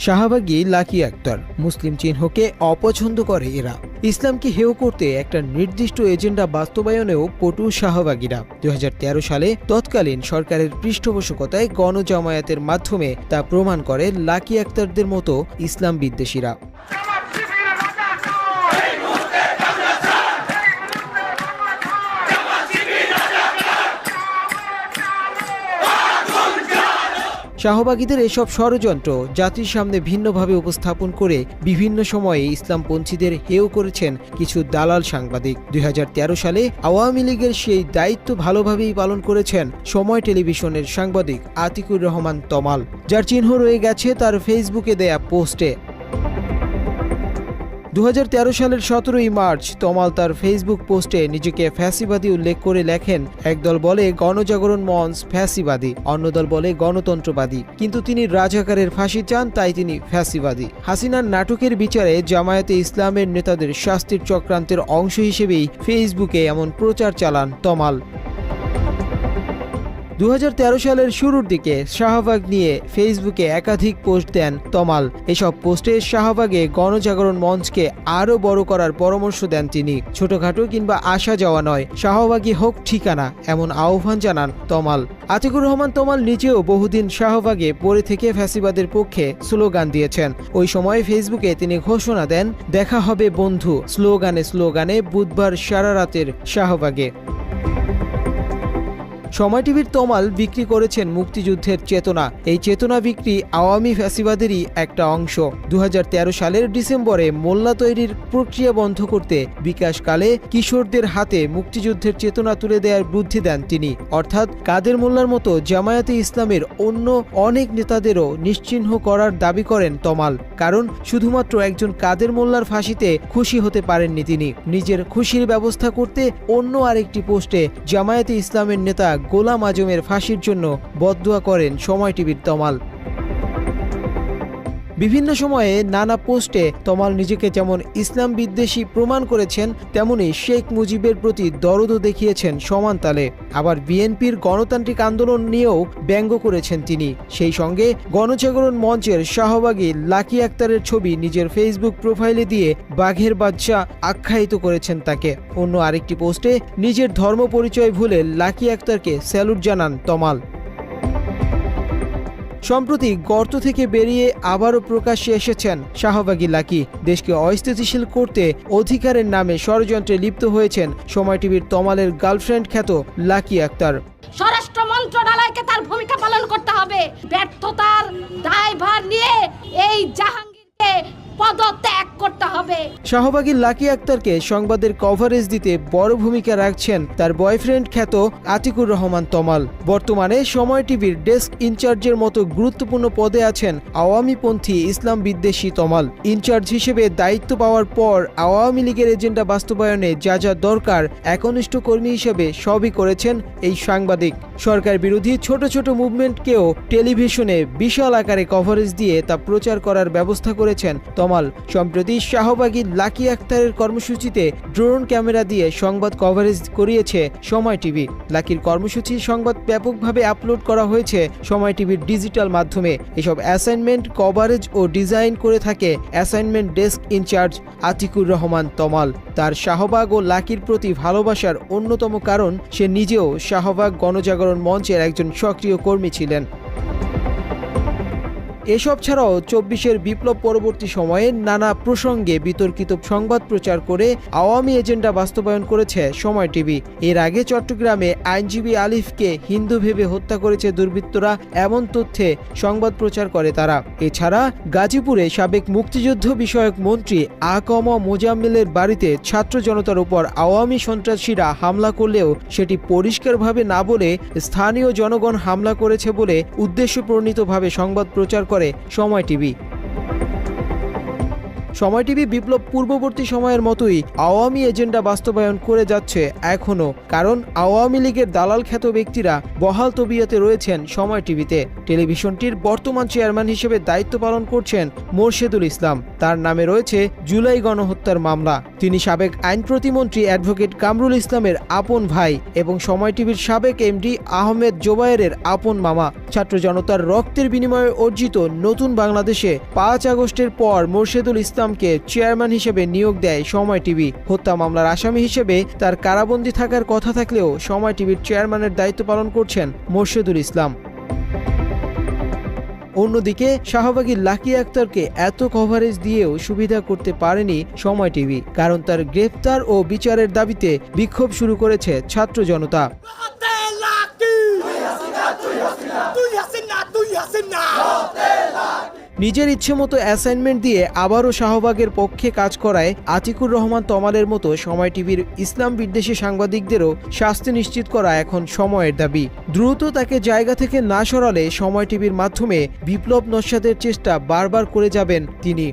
শাহবাগী lucky Akter মুসলিম চিহ্নকে অপছন্দ করে এরা। ইসলামকে হেয় করতে একটা নির্দিষ্ট এজেন্ডা বাস্তবায়নেও পটু শাহবাগীরা। ২০১৩ সালে তৎকালীন সরকারের পৃষ্ঠপোষকতায় গণজামায়াতের মাধ্যমে তা প্রমাণ করে লাকি আক্তারদের মতো ইসলাম বিদ্বেষীরা। শাহবাগীদের এসব ষড়যন্ত্র জাতির সামনে ভিন্নভাবে উপস্থাপন করে বিভিন্ন সময়ে ইসলামপন্থীদের হেয় করেছেন কিছু দালাল সাংবাদিক। ২০১৩ সালে আওয়ামী লীগের সেই দায়িত্ব ভালোভাবেই পালন করেছেন সময় টেলিভিশনের সাংবাদিক আতিকুর রহমান তমাল, যার চিহ্ন রয়ে গেছে তার ফেসবুকে দেয়া পোস্টে। ২০১৩ সালের ১৭ই মার্চ তমাল তার ফেসবুক পোস্টে নিজেকে ফ্যাসিবাদী উল্লেখ করে লেখেন, একদল বলে গণজাগরণ মঞ্চ ফ্যাসিবাদী, অন্য দল বলে গণতন্ত্রবাদী, কিন্তু তিনি রাজাকারের ফাঁসি চান, তাই তিনি ফ্যাসিবাদী। হাসিনার নাটকের বিচারে জামায়াতে ইসলামের নেতাদের শাস্তির চক্রান্তের অংশ হিসেবেই ফেসবুকে এমন প্রচার চালান তমাল। ২০১৩ সালের শুরুর দিকে শাহবাগ নিয়ে ফেসবুকে একাধিক পোস্ট দেন তমাল। এসব পোস্টে শাহবাগে গণজাগরণ মঞ্চকে আরও বড় করার পরামর্শ দেন তিনি। ছোটখাটো কিংবা আসা যাওয়া নয়, শাহবাগী হোক ঠিকানা, এমন আহ্বান জানান তমাল। আতিকুর রহমান তমাল নিজেও বহুদিন শাহবাগে পড়ে থেকে ফ্যাসিবাদের পক্ষে স্লোগান দিয়েছেন। ওই সময় ফেসবুকে তিনি ঘোষণা দেন, দেখা হবে বন্ধু, স্লোগানে স্লোগানে বুধবার সারা রাতের শাহবাগে। সময় টিভির তমাল বিক্রি করেছেন মুক্তিযুদ্ধের চেতনা। এই চেতনা বিক্রি আওয়ামী ফ্যাসিবাদেরই একটা অংশ। ২০১৩ সালের ডিসেম্বরে মোল্লা তৈরির প্রক্রিয়া বন্ধ করতে বিকাশকালে কিশোরদের হাতে মুক্তিযুদ্ধের চেতনা তুলে দেওয়ার বুদ্ধি দেন তিনি। অর্থাৎ কাদের মোল্লার মতো জামায়াতে ইসলামের অন্য অনেক নেতাদেরও নিশ্চিহ্ন করার দাবি করেন তমাল। কারণ শুধুমাত্র একজন কাদের মোল্লার ফাঁসিতে খুশি হতে পারেননি তিনি। নিজের খুশির ব্যবস্থা করতে অন্য আরেকটি পোস্টে জামায়াতে ইসলামের নেতা গোলাম আজমের ফাঁসির জন্য বদদুয়া করেন সময় টিভির তমাল। বিভিন্ন সময়ে নানা পোস্টে তমাল নিজেকে যেমন ইসলাম বিদ্বেষী প্রমাণ করেছেন, তেমনি শেখ মুজিবের প্রতি দরদও দেখিয়েছেন সমান তালে। আবার বিএনপির গণতান্ত্রিক আন্দোলন নিয়েও ব্যঙ্গ করেছেন তিনি। সেই সঙ্গে গণজাগরণ মঞ্চের শাহবাগী লাকি আক্তারের ছবি নিজের ফেসবুক প্রোফাইলে দিয়ে বাঘের বাচ্চা আখ্যায়িত করেছেন তাকে। অন্য আরেকটি পোস্টে নিজের ধর্ম পরিচয় ভুলে লাকি আক্তারকে স্যালুট জানান তমাল। সম্প্রতি গর্ত থেকে বেরিয়ে আবারও প্রকাশ্যে এসেছেন শাহবাগী লাকি। দেশকে অস্থিতিশীল করতে অধিকারের নামে ষড়যন্ত্রে লিপ্ত হয়েছেন সময় টিভির তমালের গার্লফ্রেন্ড খ্যাত লাকি আক্তার। স্বরাষ্ট্র মন্ত্রণালয়কে তার ভূমিকা পালন করতে হবে। ব্যর্থতার দায়ভার নিয়ে এই জাহাঙ্গীরকে পদত্যাগ করতে হবে। শাহবাগী লাকি আক্তারকে সংবাদের কভারেজ দিতে বড় ভূমিকা রাখছেন তার বয়ফ্রেন্ড খ্যাত আতিকুর রহমান তমাল। বর্তমানে সময় টিভির ডেস্ক ইনচার্জের মতো গুরুত্বপূর্ণ পদে আছেন আওয়ামীপন্থী ইসলাম বিদ্বেষী তমাল। ইনচার্জ হিসেবে দায়িত্ব পাওয়ার পর আওয়ামী লীগের এজেন্ডা বাস্তবায়নে যা যা দরকার একনিষ্ঠ কর্মী হিসেবে সবই করেছেন এই সাংবাদিক। সরকার বিরোধী ছোট ছোট মুভমেন্টকেও টেলিভিশনে বিশাল আকারে কভারেজ দিয়ে তা প্রচার করার ব্যবস্থা করেছেন তমাল। সম্প্রতি শাহবাগী লাকি আক্তারের কর্মসূচিতে ড্রোন ক্যামেরা দিয়ে সংবাদ কভারেজ করিয়েছে সময় টিভি। লাকির কর্মসূচি সংবাদ ব্যাপকভাবে আপলোড করা হয়েছে সময় টিভির ডিজিটাল মাধ্যমে। এসব অ্যাসাইনমেন্ট কভারেজ ও ডিজাইন করে থাকে assignment desk in-charge Atikur Rahman Tamal. তার শাহবাগ ও লাকির প্রতি ভালোবাসার অন্যতম কারণ সে নিজেও শাহবাগ গণজাগরণ মঞ্চের একজন সক্রিয় কর্মী ছিলেন। এসব ছাড়াও ২৪-এর বিপ্লব পরবর্তী সময়ে নানা প্রসঙ্গে বিতর্কিত সংবাদ প্রচার করে আওয়ামী এজেন্ডা বাস্তবায়ন করেছে সময় টিভি। এর আগে চট্টগ্রামে আইনজীবী আলিফকে হিন্দু ভেবে হত্যা করেছে দুর্বৃত্তরা, এমন তথ্যে সংবাদ প্রচার করে তারা। এছাড়া গাজীপুরে সাবেক মুক্তিযুদ্ধ বিষয়ক মন্ত্রী আ.ক.ম মোজাম্মেলের বাড়িতে ছাত্র জনতার উপর আওয়ামী সন্ত্রাসীরা হামলা করলেও সেটি পরিষ্কারভাবে না বলে স্থানীয় জনগণ হামলা করেছে বলে উদ্দেশ্যপ্রণীতভাবে সংবাদ প্রচার করে সময় টিভি। সময় টিভি বিপ্লব পূর্ববর্তী সময়ের মতোই আওয়ামী এজেন্ডা বাস্তবায়ন করে যাচ্ছে এখনো, কারণ আওয়ামী লীগের দালাল খ্যাত ব্যক্তিরা বহাল তবিয়তে রয়েছেন সময় টিভিতে। টেলিভিশনটির বর্তমান চেয়ারম্যান হিসেবে দায়িত্ব পালন করছেন মোরশেদুল ইসলাম। তার নামে রয়েছে জুলাই গণহত্যার মামলা। তিনি সাবেক আইন প্রতিমন্ত্রী অ্যাডভোকেট কামরুল ইসলামের আপন ভাই এবং সময় টিভির সাবেক এমডি আহমেদ জোবায়েরের আপন মামা। ছাত্র জনতার রক্তের বিনিময়ে অর্জিত নতুন বাংলাদেশে 5 আগস্টের পর মোরশেদুল ইসলামকে চেয়ারম্যান হিসেবে নিয়োগ দেয় সময় টিভি। হত্যা মামলার আসামি হিসেবে তার কারাবন্দী থাকার কথা থাকলেও সময় টিভির চেয়ারম্যানের দায়িত্ব পালন করছেন মোরশেদুল ইসলাম। অন্যদিকে শাহবাগী লাকি আক্তারকে এত কভারেজ দিয়েও সুবিধা করতে পারেনি সময় টিভি, কারণ তার গ্রেফতার ও বিচারের দাবিতে বিক্ষোভ শুরু করেছে ছাত্র জনতা। নিজের ইচ্ছেমতো অ্যাসাইনমেন্ট দিয়ে আবারও শাহবাগের পক্ষে কাজ করায় আতিকুর রহমান তমালের মতো সময় টিভির ইসলাম বিদ্বেষী সাংবাদিকদেরও শাস্তি নিশ্চিত করা এখন সময়ের দাবি। দ্রুত তাকে জায়গা থেকে না সরালে সময় টিভির মাধ্যমে বিপ্লব নস্যাতের চেষ্টা বারবার করে যাবেন তিনি।